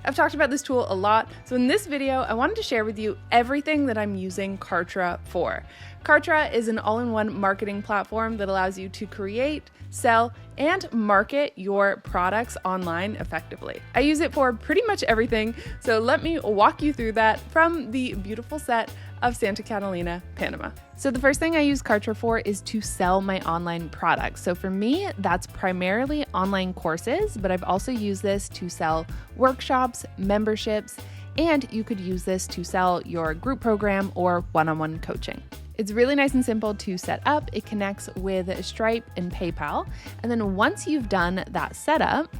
I've talked about this tool a lot, so in this video, I wanted to share with you everything that I'm using Kartra for. Kartra is an all-in-one marketing platform that allows you to create, sell, and market your products online effectively. I use it for pretty much everything, so let me walk you through that from the beautiful set of Santa Catalina, Panama. So the first thing I use Kartra for is to sell my online products. So for me, that's primarily online courses, but I've also used this to sell workshops, memberships, and you could use this to sell your group program or one-on-one coaching. It's really nice and simple to set up. It connects with Stripe and PayPal. And then once you've done that setup,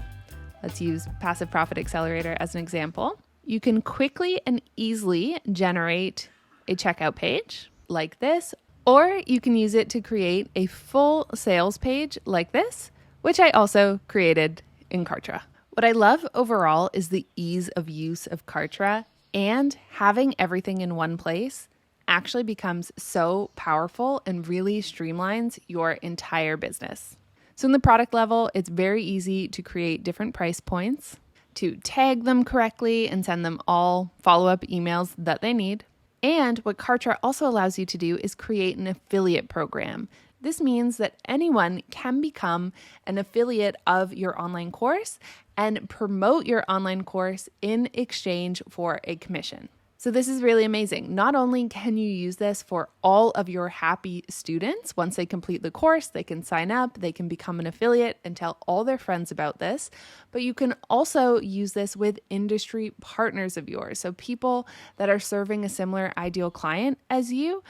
let's use Passive Profit Accelerator as an example, you can quickly and easily generate a checkout page like this, or you can use it to create a full sales page like this, which I also created in Kartra. What I love overall is the ease of use of Kartra, and having everything in one place actually becomes so powerful and really streamlines your entire business. So in the product level, it's very easy to create different price points, to tag them correctly and send them all follow-up emails that they need. And what Kartra also allows you to do is create an affiliate program. This means that anyone can become an affiliate of your online course and promote your online course in exchange for a commission. So this is really amazing. Not only can you use this for all of your happy students, once they complete the course, they can sign up, they can become an affiliate and tell all their friends about this, but you can also use this with industry partners of yours. So people that are serving a similar ideal client as you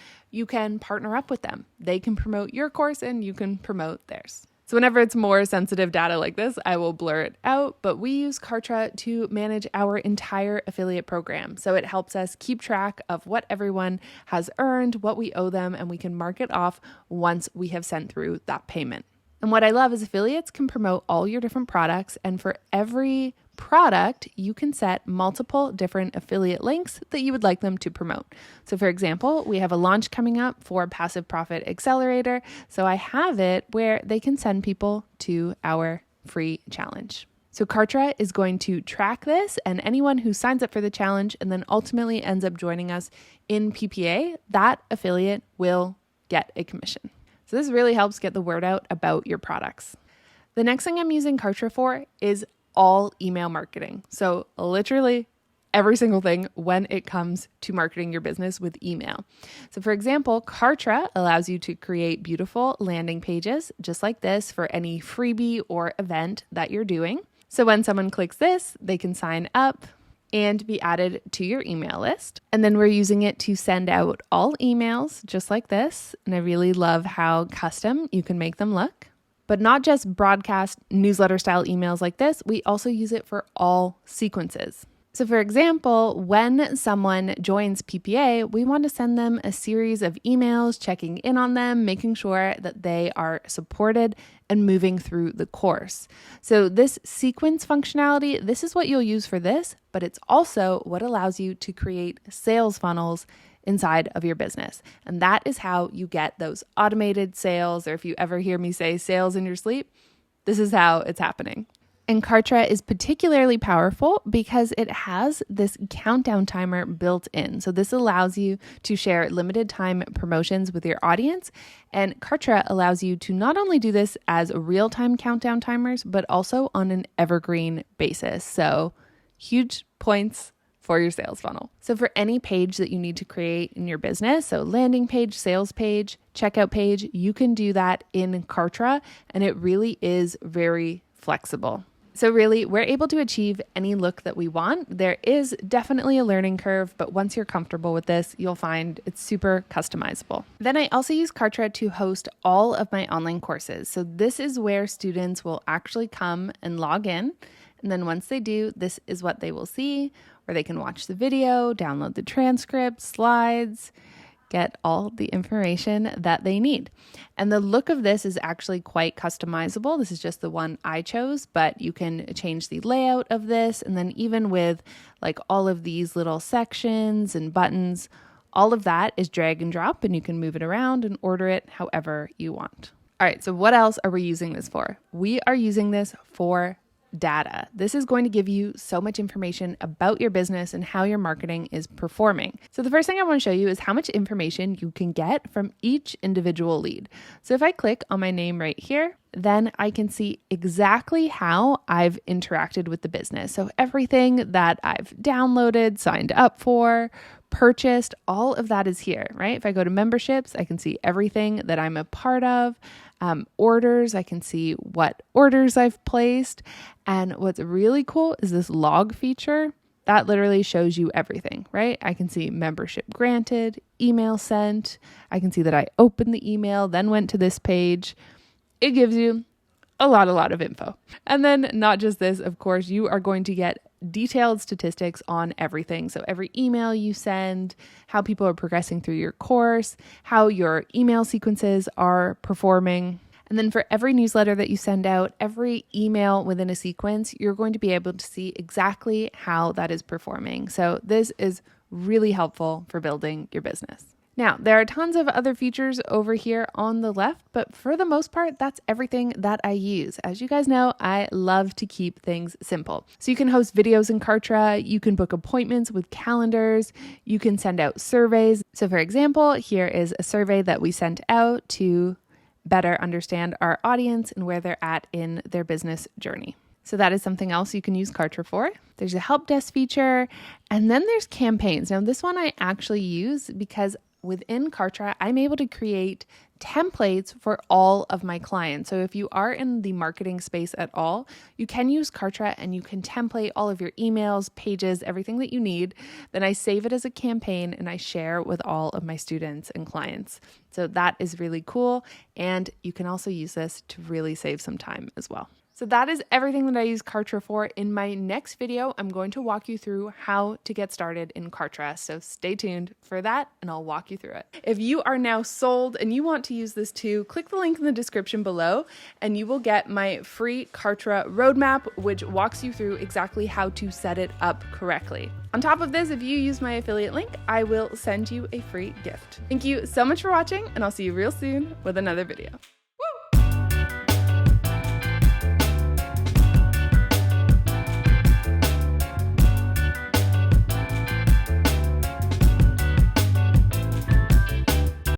can partner up with them. They can promote your course and you can promote theirs. So whenever it's more sensitive data like this, I will blur it out, but we use Kartra to manage our entire affiliate program. So it helps us keep track of what everyone has earned, what we owe them, and we can mark it off once we have sent through that payment. And what I love is affiliates can promote all your different products, and for every product, you can set multiple different affiliate links that you would like them to promote. So for example, we have a launch coming up for Passive Profit Accelerator. So I have it where they can send people to our free challenge. So Kartra is going to track this, and anyone who signs up for the challenge and then ultimately ends up joining us in PPA, that affiliate will get a commission. So this really helps get the word out about your products. The next thing I'm using Kartra for is all email marketing. So literally every single thing when it comes to marketing your business with email. So for example, Kartra allows you to create beautiful landing pages just like this for any freebie or event that you're doing. So when someone clicks this, they can sign up and be added to your email list. And then we're using it to send out all emails just like this. And I really love how custom you can make them look. But not just broadcast newsletter style emails like this, we also use it for all sequences. So for example, when someone joins PPA, we want to send them a series of emails, checking in on them, making sure that they are supported and moving through the course. So this sequence functionality, this is what you'll use for this, but it's also what allows you to create sales funnels inside of your business. And that is how you get those automated sales, or if you ever hear me say sales in your sleep, this is how it's happening. And Kartra is particularly powerful because it has this countdown timer built in. So this allows you to share limited time promotions with your audience. And Kartra allows you to not only do this as real-time countdown timers, but also on an evergreen basis. So huge points for your sales funnel. So for any page that you need to create in your business, so landing page, sales page, checkout page, you can do that in Kartra, and it really is very flexible. So really, we're able to achieve any look that we want. There is definitely a learning curve, but once you're comfortable with this, you'll find it's super customizable. Then I also use Kartra to host all of my online courses. So this is where students will actually come and log in. And then once they do, this is what they will see, where they can watch the video, download the transcript, slides, get all the information that they need. And the look of this is actually quite customizable. This is just the one I chose, but you can change the layout of this. And then even with like all of these little sections and buttons, all of that is drag and drop, and you can move it around and order it however you want. All right, so what else are we using this for? We are using this for data. This is going to give you so much information about your business and how your marketing is performing. So the first thing I want to show you is how much information you can get from each individual lead. So if I click on my name right here, then I can see exactly how I've interacted with the business. So everything that I've downloaded, signed up for, purchased, all of that is here, right? If I go to memberships, I can see everything that I'm a part of. Orders, I can see what orders I've placed. And what's really cool is this log feature. That literally shows you everything, right? I can see membership granted, email sent. I can see that I opened the email, then went to this page. It gives you a lot of info. And then not just this, of course, you are going to get detailed statistics on everything. So every email you send, how people are progressing through your course, how your email sequences are performing. And then for every newsletter that you send out, every email within a sequence, you're going to be able to see exactly how that is performing. So this is really helpful for building your business. Now, there are tons of other features over here on the left, but for the most part, that's everything that I use. As you guys know, I love to keep things simple. So you can host videos in Kartra, you can book appointments with calendars, you can send out surveys. So for example, here is a survey that we sent out to better understand our audience and where they're at in their business journey. So that is something else you can use Kartra for. There's a help desk feature, and then there's campaigns. Now this one I actually use because within Kartra, I'm able to create templates for all of my clients. So if you are in the marketing space at all, you can use Kartra and you can template all of your emails, pages, everything that you need. Then I save it as a campaign and I share with all of my students and clients. So that is really cool. And you can also use this to really save some time as well. So that is everything that I use Kartra for. In my next video, I'm going to walk you through how to get started in Kartra. So stay tuned for that and I'll walk you through it. If you are now sold and you want to use this too, click the link in the description below and you will get my free Kartra roadmap, which walks you through exactly how to set it up correctly. On top of this, if you use my affiliate link, I will send you a free gift. Thank you so much for watching and I'll see you real soon with another video.